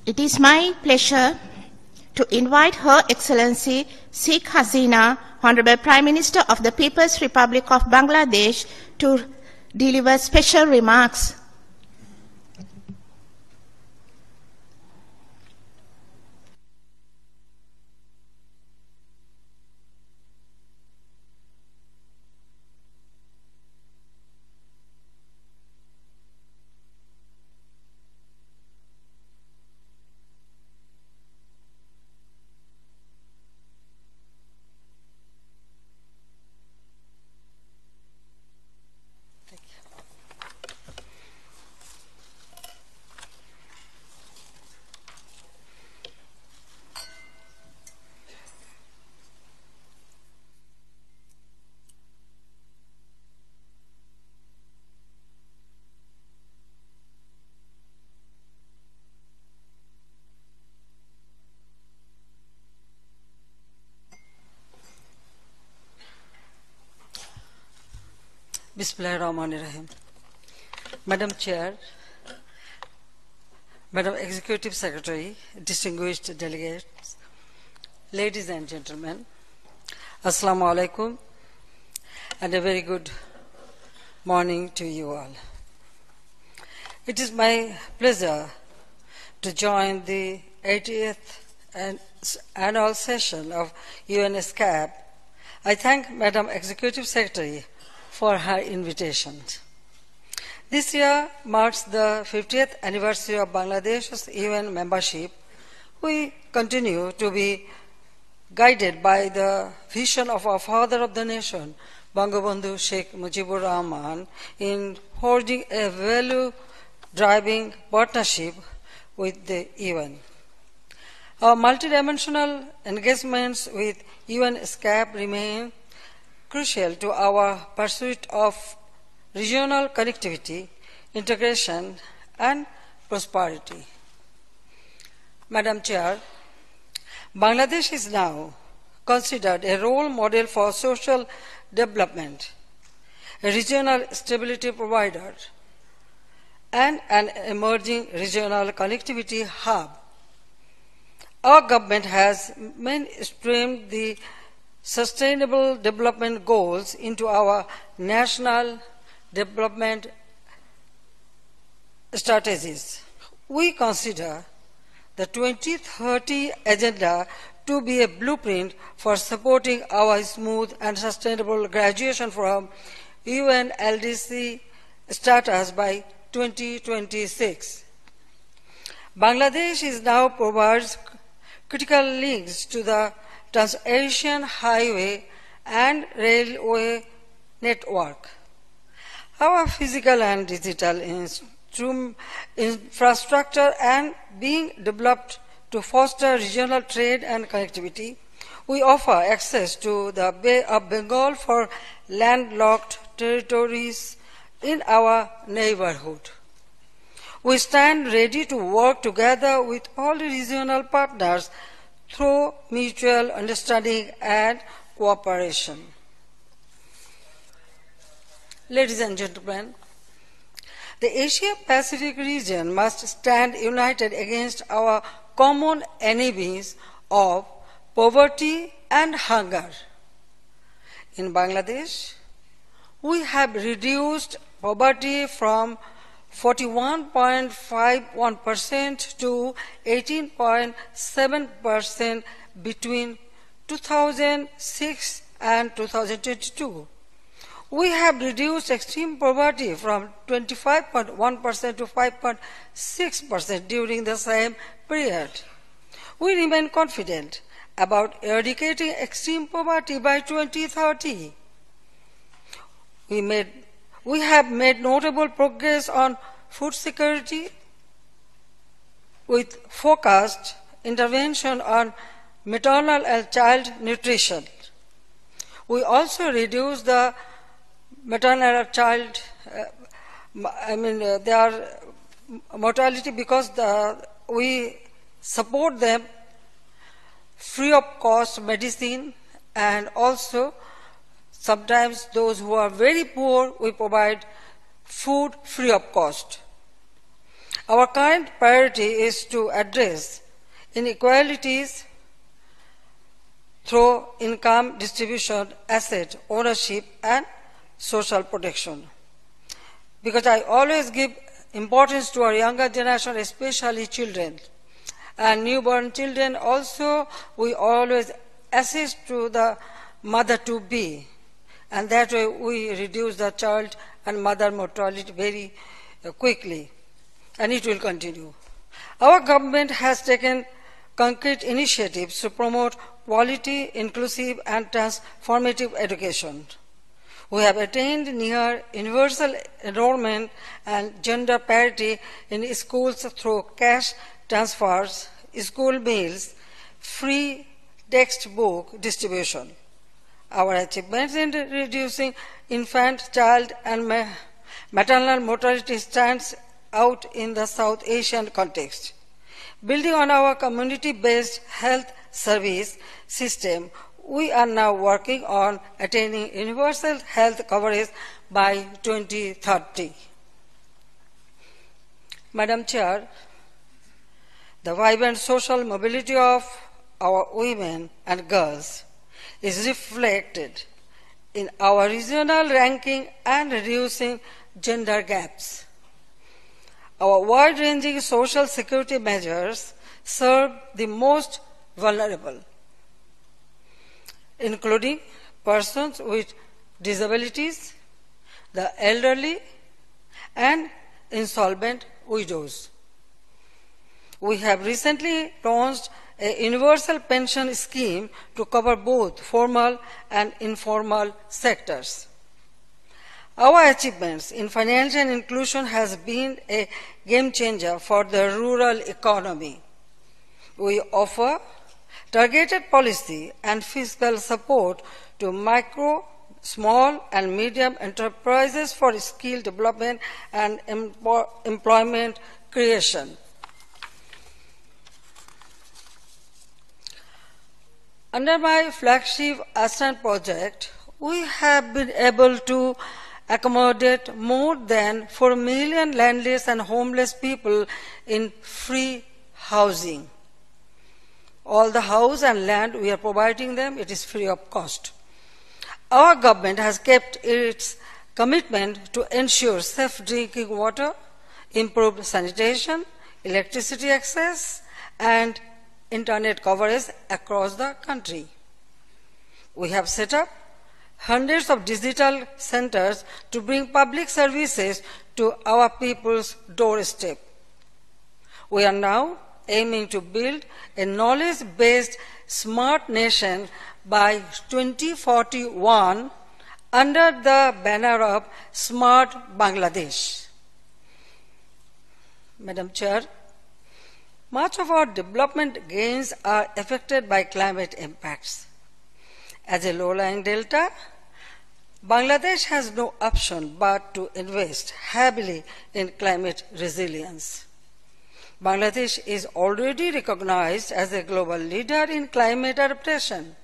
It is my pleasure to invite Her Excellency Sheikh Hasina, Honorable Prime Minister of the People's Republic of Bangladesh, to deliver special remarks. Bismillahirrahmanirrahim. Madam Chair, Madam Executive Secretary, distinguished delegates, ladies and gentlemen, Assalamu alaikum, and a very good morning to you all. It is my pleasure to join the 80th annual session of UNESCAP. I thank Madam Executive Secretary for her invitation. This year marks the 50th anniversary of Bangladesh's UN membership. We continue to be guided by the vision of our father of the nation, Bangabandhu Sheikh Mujibur Rahman, in forging a value-driving partnership with the UN. Our multidimensional engagements with UNESCAP remain crucial to our pursuit of regional connectivity, integration, and prosperity. Madam Chair, Bangladesh is now considered a role model for social development, a regional stability provider, and an emerging regional connectivity hub. Our government has mainstreamed the Sustainable Development Goals into our national development strategies. We consider the 2030 Agenda to be a blueprint for supporting our smooth and sustainable graduation from UN LDC status by 2026. Bangladesh is now provides critical links to the Trans-Asian Highway and Railway network. Our physical and digital infrastructure and being developed to foster regional trade and connectivity. We offer access to the Bay of Bengal for landlocked territories in our neighborhood. We stand ready to work together with all regional partners through mutual understanding and cooperation. Ladies and gentlemen, the Asia-Pacific region must stand united against our common enemies of poverty and hunger. In Bangladesh, we have reduced poverty from 41.51% to 18.7% between 2006 and 2022. We have reduced extreme poverty from 25.1% to 5.6% during the same period. We remain confident about eradicating extreme poverty by 2030. We have made notable progress on food security with focused intervention on maternal and child nutrition. We also reduced the maternal and child, their mortality because we support them free of cost medicine, and also sometimes those who are very poor, we provide food free of cost. Our current priority is to address inequalities through income distribution, asset ownership, and social protection. Because I always give importance to our younger generation, especially children. And newborn children also, we always assist to the mother-to-be. And that way we reduce the child and mother mortality very quickly. And it will continue. Our government has taken concrete initiatives to promote quality, inclusive, and transformative education. We have attained near universal enrollment and gender parity in schools through cash transfers, school meals, free textbook distribution. Our achievements in reducing infant, child, and maternal mortality stands out in the South Asian context. Building on our community-based health service system, we are now working on attaining universal health coverage by 2030. Madam Chair, the vibrant social mobility of our women and girls is reflected in our regional ranking and reducing gender gaps. Our wide-ranging social security measures serve the most vulnerable, including persons with disabilities, the elderly, and insolvent widows. We have recently launched a universal pension scheme to cover both formal and informal sectors. Our achievements in financial inclusion has been a game changer for the rural economy. We offer targeted policy and fiscal support to micro, small, and medium enterprises for skill development and employment creation. Under my flagship ASAN project, we have been able to accommodate more than 4 million landless and homeless people in free housing. All the house and land we are providing them, it is free of cost. Our government has kept its commitment to ensure safe drinking water, improved sanitation, electricity access, and internet coverage across the country. We have set up hundreds of digital centers to bring public services to our people's doorstep. We are now aiming to build a knowledge-based smart nation by 2041 under the banner of Smart Bangladesh. Madam Chair, much of our development gains are affected by climate impacts. As a low-lying delta, Bangladesh has no option but to invest heavily in climate resilience. Bangladesh is already recognized as a global leader in climate adaptation.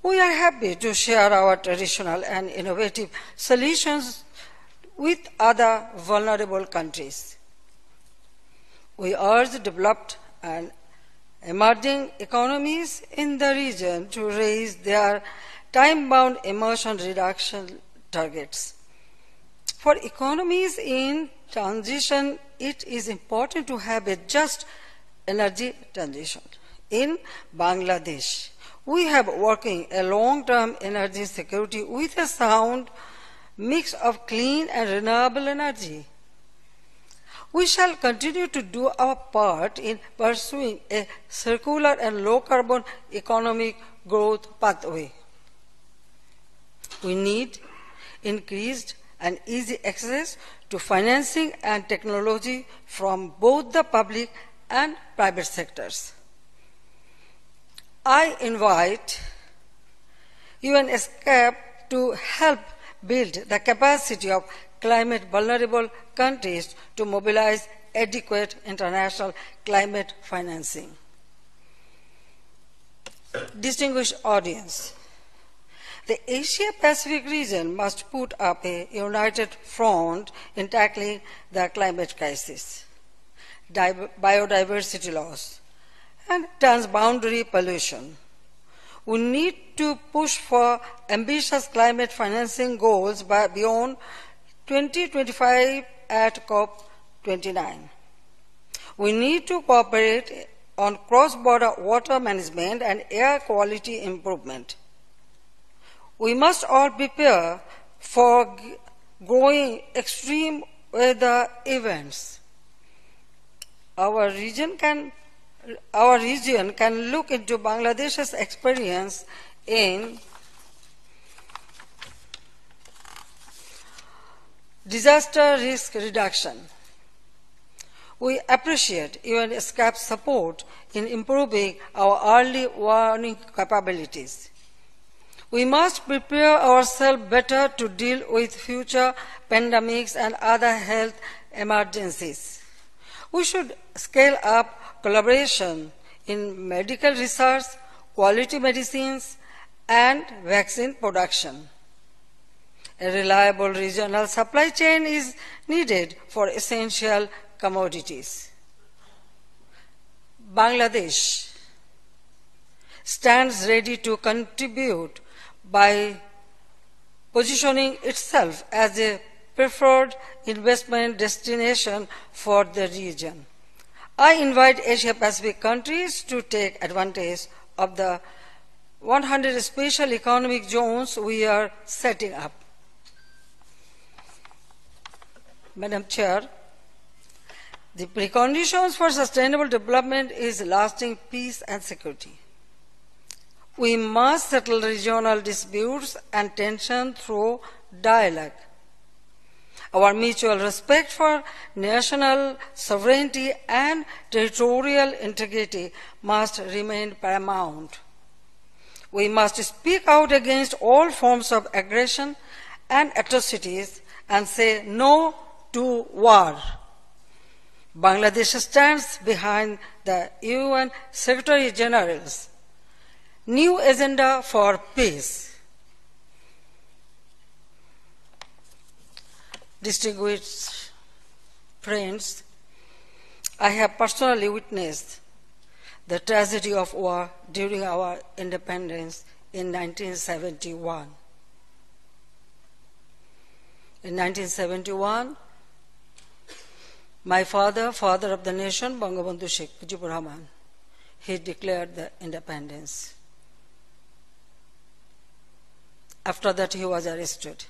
We are happy to share our traditional and innovative solutions with other vulnerable countries. We urge developed and emerging economies in the region to raise their time-bound emission reduction targets. For economies in transition, it is important to have a just energy transition. In Bangladesh, we have working a long-term energy security with a sound mix of clean and renewable energy. We shall continue to do our part in pursuing a circular and low-carbon economic growth pathway. We need increased and easy access to financing and technology from both the public and private sectors. I invite UNESCAP to help build the capacity of climate vulnerable countries to mobilize adequate international climate financing. Distinguished audience, the Asia-Pacific region must put up a united front in tackling the climate crisis. biodiversity loss, and transboundary pollution. We need to push for ambitious climate financing goals beyond 2025 at COP29. We need to cooperate on cross-border water management and air quality improvement. We must all prepare for growing extreme weather events. Our region can look into Bangladesh's experience in disaster risk reduction. We appreciate UNESCAP's support in improving our early warning capabilities. We must prepare ourselves better to deal with future pandemics and other health emergencies. We should scale up collaboration in medical research, quality medicines, and vaccine production. A reliable regional supply chain is needed for essential commodities. Bangladesh stands ready to contribute by positioning itself as a preferred investment destination for the region. I invite Asia-Pacific countries to take advantage of the 100 special economic zones we are setting up. Madam Chair, the preconditions for sustainable development is lasting peace and security. We must settle regional disputes and tension through dialogue. Our mutual respect for national sovereignty and territorial integrity must remain paramount. We must speak out against all forms of aggression and atrocities and say no to war. Bangladesh stands behind the UN Secretary General's new agenda for peace. Distinguished friends, I have personally witnessed the tragedy of war during our independence in 1971. In 1971, my father of the nation, Bangabandhu Sheikh Mujibur Rahman, he declared the independence. After that, he was arrested.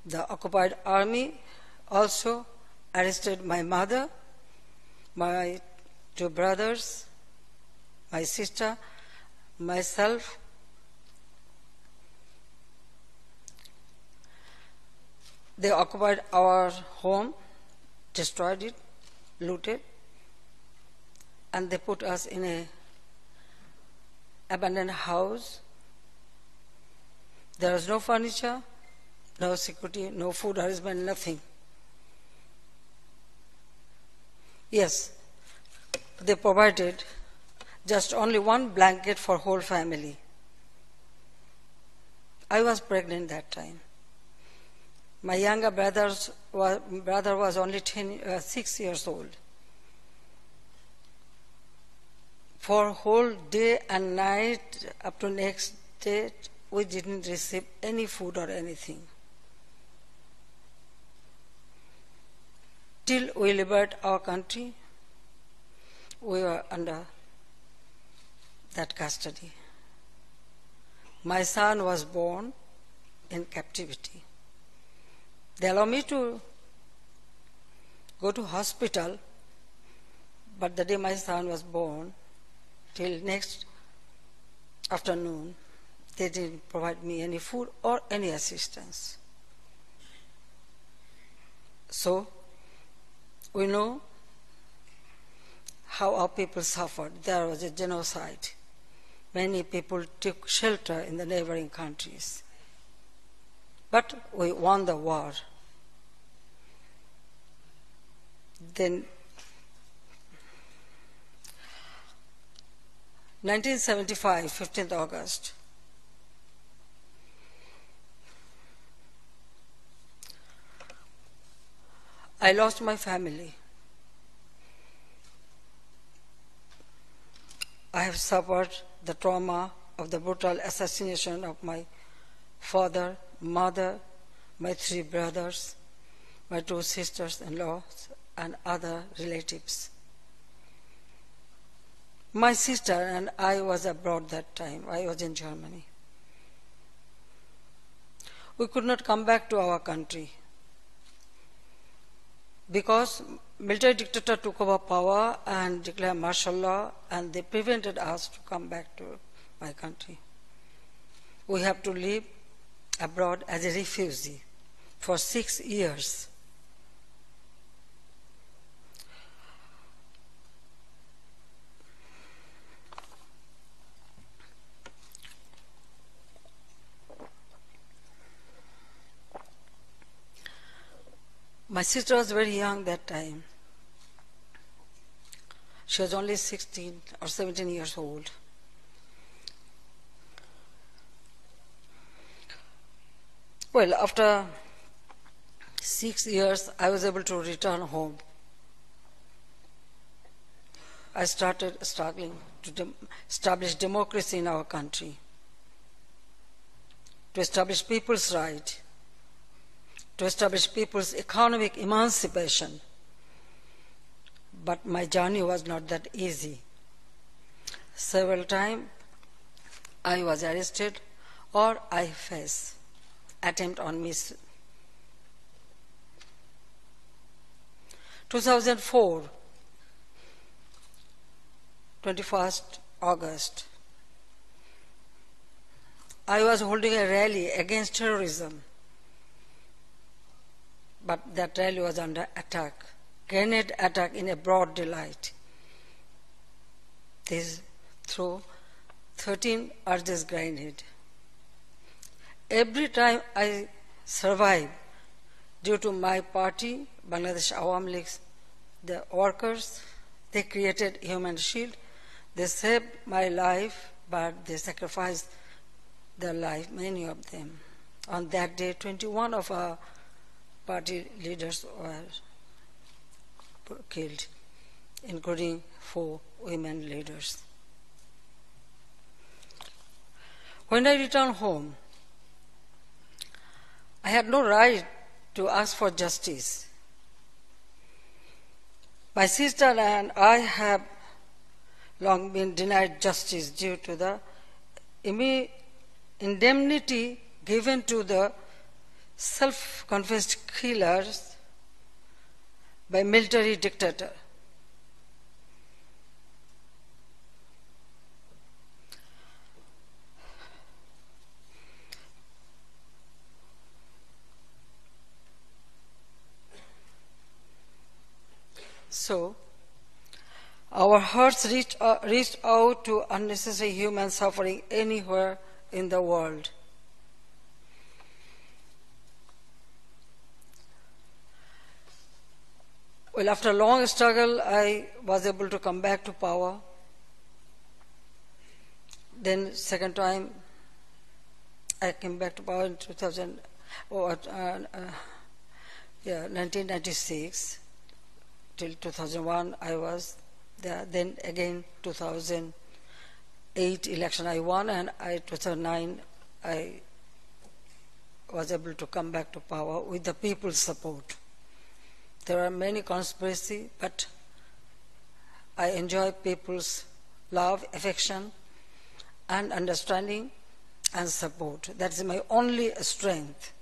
The occupied army also arrested my mother, my two brothers, my sister, myself. They occupied our home, destroyed it, looted, and they put us in an abandoned house. There was no furniture, no security, no food arrangement, nothing. Yes, they provided just only one blanket for whole family. I was pregnant that time. My younger brother was only 6 years old. For whole day and night up to next day, we didn't receive any food or anything. Till we liberate our country, we were under that custody. My son was born in captivity. They allowed me to go to hospital, but the day my son was born, till next afternoon, they didn't provide me any food or any assistance. So, we know how our people suffered. There was a genocide. Many people took shelter in the neighboring countries. But we won the war. Then 1975, 15th August. I lost my family. I have suffered the trauma of the brutal assassination of my father, mother, my 3 brothers, my 2 sisters-in-law, and other relatives. My sister and I was abroad that time. I was in Germany. We could not come back to our country because military dictator took over power and declared martial law, and they prevented us to come back to my country. We have to live abroad as a refugee for 6 years. My sister was very young that time. She was only 16 or 17 years old. Well, after 6 years, I was able to return home. I started struggling to establish democracy in our country, to establish people's rights, to establish people's economic emancipation. But my journey was not that easy. Several times I was arrested or I faced attempt on me. 2004, 21st August, I was holding a rally against terrorism, but that rally was under attack, grenade attack in a broad daylight. They threw 13 Arjas grenade. Every time I survived due to my party, Bangladesh Awam League, the workers, they created Human Shield. They saved my life, but they sacrificed their life, many of them. On that day, 21 of our party leaders were killed, including 4 women leaders. When I returned home, I had no right to ask for justice. My sister and I have long been denied justice due to the indemnity given to the self-confessed killers by military dictator. So, our hearts reached out to unnecessary human suffering anywhere in the world. Well, after a long struggle, I was able to come back to power. Then, second time, I came back to power in 1996. Till 2001, I was there. Then again, 2008 election I won, and 2009 I was able to come back to power with the people's support. There are many conspiracies, but I enjoy people's love, affection, and understanding and support. That is my only strength.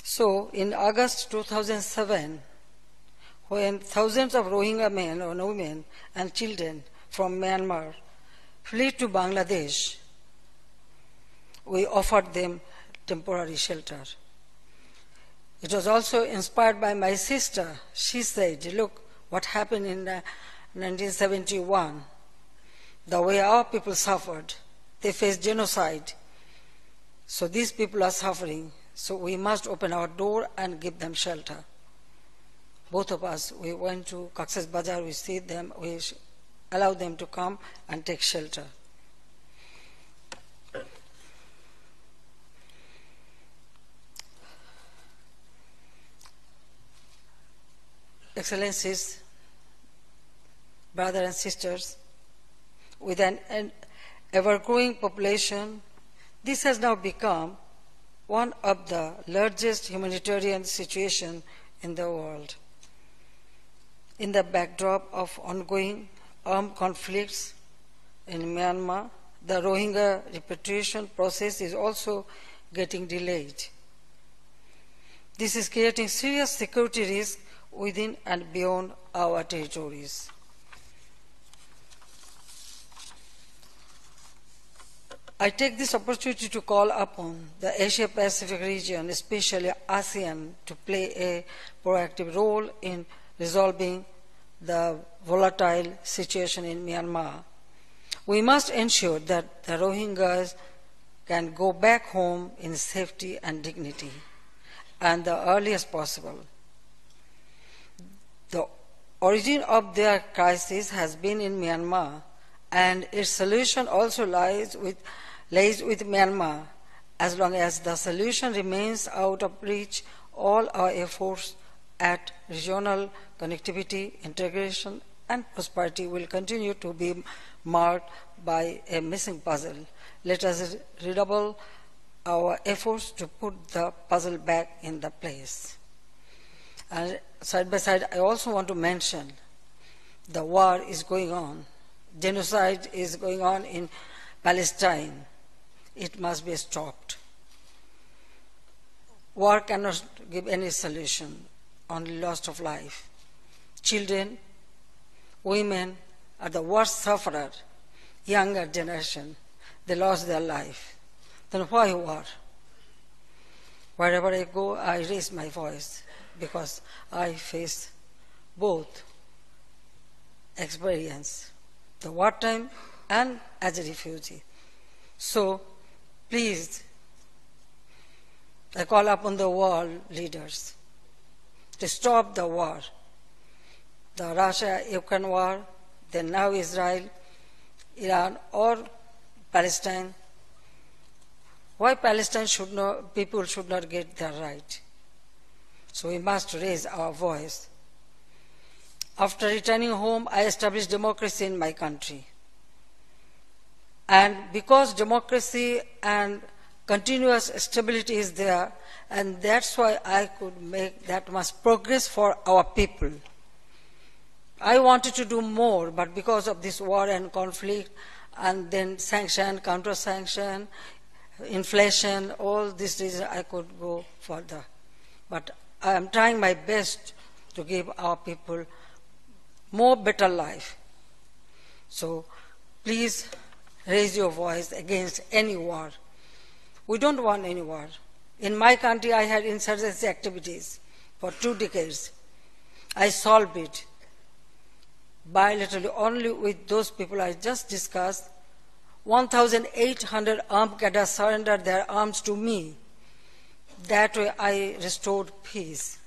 So, in August 2007, when thousands of Rohingya men or women and children from Myanmar fled to Bangladesh, we offered them temporary shelter. It was also inspired by my sister. She said, look what happened in 1971, the way our people suffered. They faced genocide. So these people are suffering. So we must open our door and give them shelter. Both of us, we went to Cox's Bazar, we see them, we allowed them to come and take shelter. Excellencies, brothers and sisters, with an ever-growing population, this has now become one of the largest humanitarian situations in the world. In the backdrop of ongoing armed conflicts in Myanmar, the Rohingya repatriation process is also getting delayed. This is creating serious security risks within and beyond our territories. I take this opportunity to call upon the Asia-Pacific region, especially ASEAN, to play a proactive role in resolving the volatile situation in Myanmar. We must ensure that the Rohingyas can go back home in safety and dignity, and the earliest possible. The origin of their crisis has been in Myanmar, and its solution also lies with Myanmar. As long as the solution remains out of reach, all our efforts at regional connectivity, integration, and prosperity will continue to be marked by a missing puzzle. Let us redouble our efforts to put the puzzle back in the place. And side by side, I also want to mention the war is going on. Genocide is going on in Palestine. It must be stopped. War cannot give any solution, only loss of life. Children, women are the worst sufferers. Younger generation, they lost their life. Then why war? Wherever I go, I raise my voice because I face both experience, the wartime and as a refugee. So, please, I call upon the world leaders to stop the war, the Russia-Ukraine war, then now Israel, Iran, or Palestine. Why Palestine people should not get their right? So we must raise our voice. After returning home, I established democracy in my country. And because democracy and continuous stability is there, and that's why I could make that much progress for our people. I wanted to do more, but because of this war and conflict, and then sanction, counter-sanction, inflation, all these reasons, I could go further. But I am trying my best to give our people more better life. So please raise your voice against any war. We don't want any war. In my country, I had insurgency activities for 2 decades. I solved it bilaterally only with those people I just discussed. 1,800 armed cadres surrendered their arms to me. That way I restored peace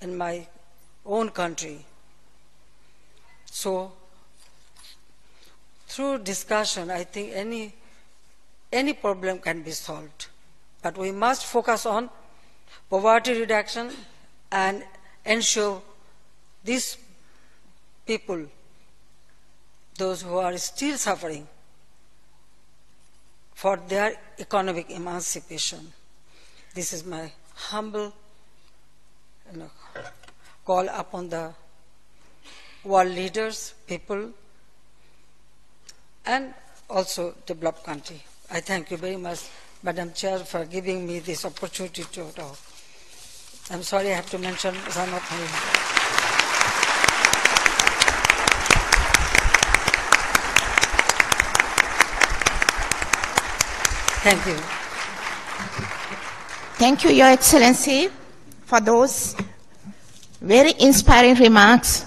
in my own country. So, through discussion, I think any problem can be solved. But we must focus on poverty reduction and ensure these people, those who are still suffering, for their economic emancipation. This is my humble call upon the world leaders, people, and also developed country. I thank you very much, Madam Chair, for giving me this opportunity to talk. I'm sorry I have to mention some of my... Thank you. Thank you, Your Excellency, for those very inspiring remarks